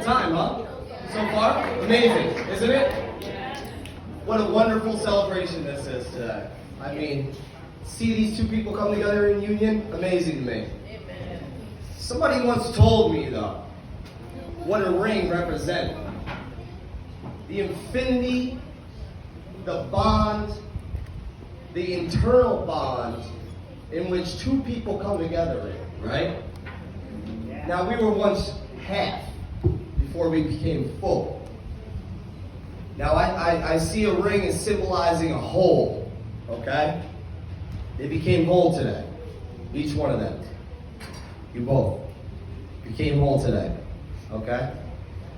time, huh? So far? Amazing, isn't it? What a wonderful celebration this is today. I mean, see these two people come together in union? Amazing to me. Somebody once told me, though, what a ring represented. The infinity, the bond, the internal bond in which two people come together in, right? Now, we were once half before we became full. Now, I see a ring as symbolizing a whole, okay? They became whole today, each one of them. You both became whole today, okay?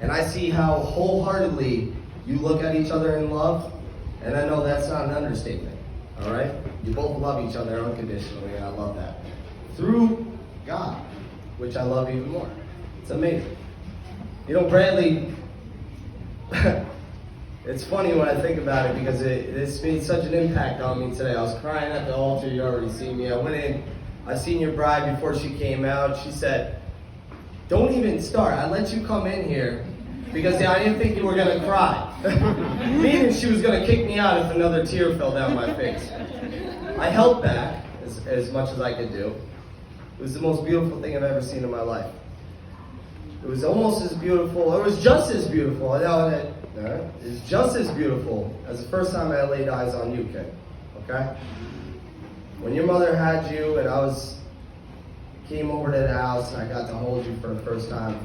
And I see how wholeheartedly you look at each other in love, and I know that's not an understatement, all right? You both love each other unconditionally, and I love that. Through God, which I love even more. It's amazing. You know, Bradley, it's funny when I think about it because it's made such an impact on me today. I was crying at the altar. You already seen me. I went in. I seen your bride before she came out. She said, "Don't even start. I let you come in here because I didn't think you were going to cry." Meaning she was going to kick me out if another tear fell down my face. I held back as much as I could do. It was the most beautiful thing I've ever seen in my life. It was almost as beautiful, or it was just as beautiful. I know that it's just as beautiful as the first time I laid eyes on you, kid. Okay? When your mother had you and came over to the house and I got to hold you for the first time,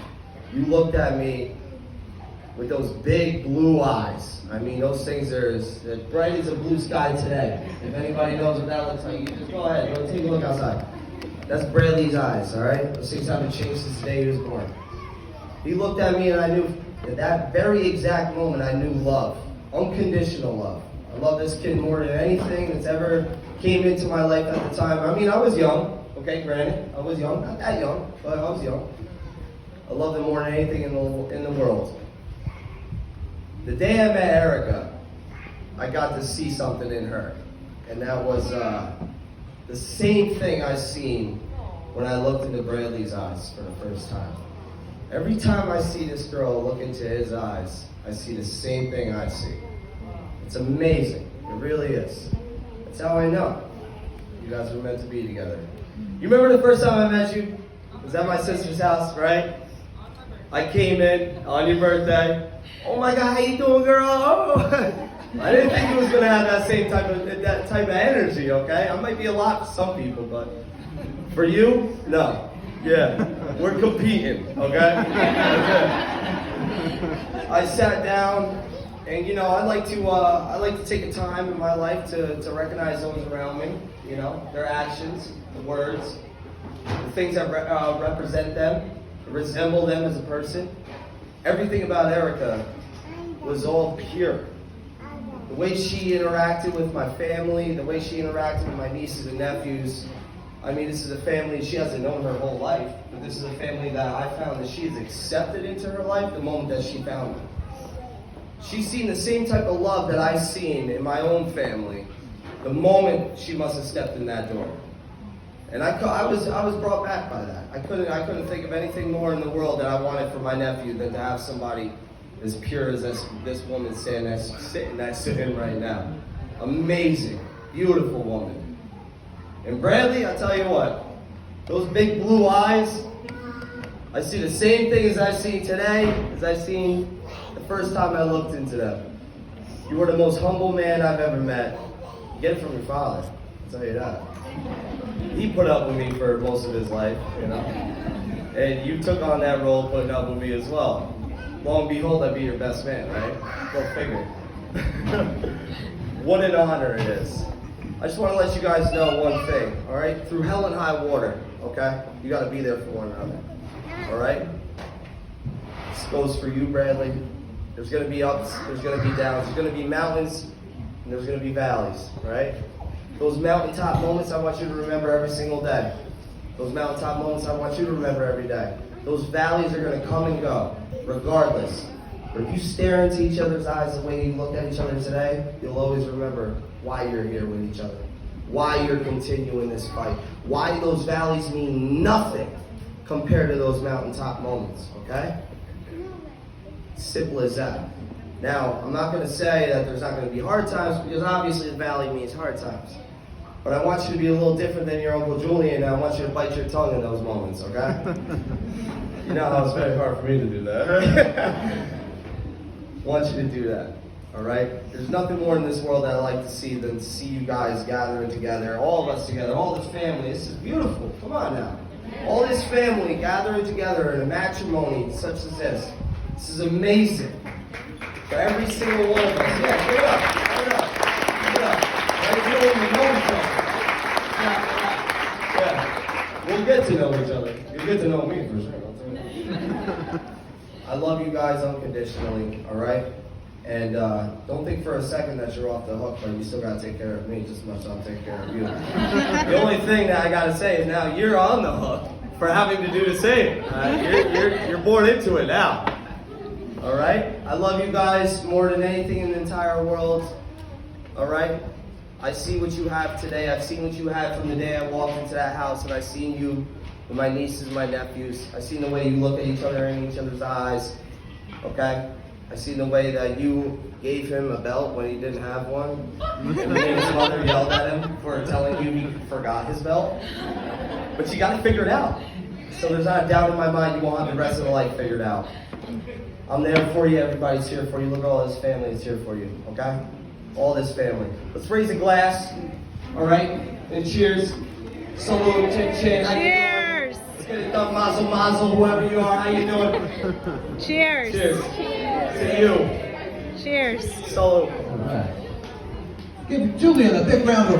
you looked at me with those big blue eyes. I mean, those things are as bright as a blue sky today. If anybody knows what that looks like, you can just go ahead, go take a look outside. That's Bradley's eyes, all right? Those things haven't changed since the day he was born. He looked at me and I knew, at that very exact moment, I knew love. Unconditional love. I love this kid more than anything that's ever came into my life at the time. I mean, I was young, okay, granted. I was young, not that young, but I was young. I loved him more than anything in the world. The day I met Erica, I got to see something in her. And that was the same thing I seen when I looked into Bradley's eyes for the first time. Every time I see this girl look into his eyes, I see the same thing I see. It's amazing. It really is. That's how I know you guys were meant to be together. You remember the first time I met you? It was at my sister's house, right? I came in on your birthday. Oh my God, how you doing, girl? Oh. I didn't think you was gonna have that type of energy, okay? I might be a lot for some people, but for you, no. Yeah, we're competing, okay? I sat down, and you know, I like to take a time in my life to recognize those around me. You know, their actions, the words, the things that represent them, resemble them as a person. Everything about Erica was all pure. The way she interacted with my family, the way she interacted with my nieces and nephews. I mean, this is a family she hasn't known her whole life, but this is a family that I found that she has accepted into her life the moment that she found me. She's seen the same type of love that I've seen in my own family the moment she must have stepped in that door. And I was brought back by that. I couldn't think of anything more in the world that I wanted for my nephew than to have somebody as pure as this woman sitting next to him right now. Amazing, beautiful woman. And Bradley, I tell you what, those big blue eyes, I see the same thing as I see today as I seen the first time I looked into them. You were the most humble man I've ever met. You get it from your father, I'll tell you that. He put up with me for most of his life, you know. And you took on that role putting up with me as well. Lo and behold, I'd be your best man, right? Go figure. What an honor it is. I just want to let you guys know one thing, all right? Through hell and high water, okay? You got to be there for one another, all right? This goes for you, Bradley. There's going to be ups, there's going to be downs, there's going to be mountains, and there's going to be valleys, right? Those mountaintop moments, I want you to remember every single day. Those mountaintop moments, I want you to remember every day. Those valleys are going to come and go, regardless. But if you stare into each other's eyes the way you looked at each other today, you'll always remember why you're here with each other, why you're continuing this fight, why those valleys mean nothing compared to those mountaintop moments, okay? Simple as that. Now, I'm not going to say that there's not going to be hard times, because obviously the valley means hard times. But I want you to be a little different than your Uncle Julian, and I want you to bite your tongue in those moments, okay? You know how it's very hard for me to do that. I want you to do that, all right? There's nothing more in this world that I like to see than to see you guys gathering together, all of us together, all this family. This is beautiful. Come on now. All this family gathering together in a matrimony such as this. This is amazing. For every single one of us. Yeah, get up. Get up. Get up. Right? You don't even know each other. Yeah. We'll get to know each other. You'll get to know me for sure. I love you guys unconditionally, all right? And don't think for a second that you're off the hook, but you still got to take care of me just as much as I'll take care of you. The only thing that I got to say is now you're on the hook for having to do the same. You're born into it now. All right? I love you guys more than anything in the entire world. All right? I see what you have today. I've seen what you had from the day I walked into that house, and I've seen you with my nieces and my nephews. I've seen the way you look at each other in each other's eyes. Okay? I've seen the way that you gave him a belt when he didn't have one. And then his mother yelled at him for telling you he forgot his belt. But you got to figure it out. So there's not a doubt in my mind you won't have the rest of the life figured out. I'm there for you. Everybody's here for you. Look at all this family is here for you. Okay? All this family. Let's raise a glass. All right? And cheers. Salute. Chin chin. Cheers. Let's get it done. Mazel mazel. Whoever you are. How you doing? Cheers. Cheers. To you. Cheers. Salute. All right. Give Julian a big round of applause.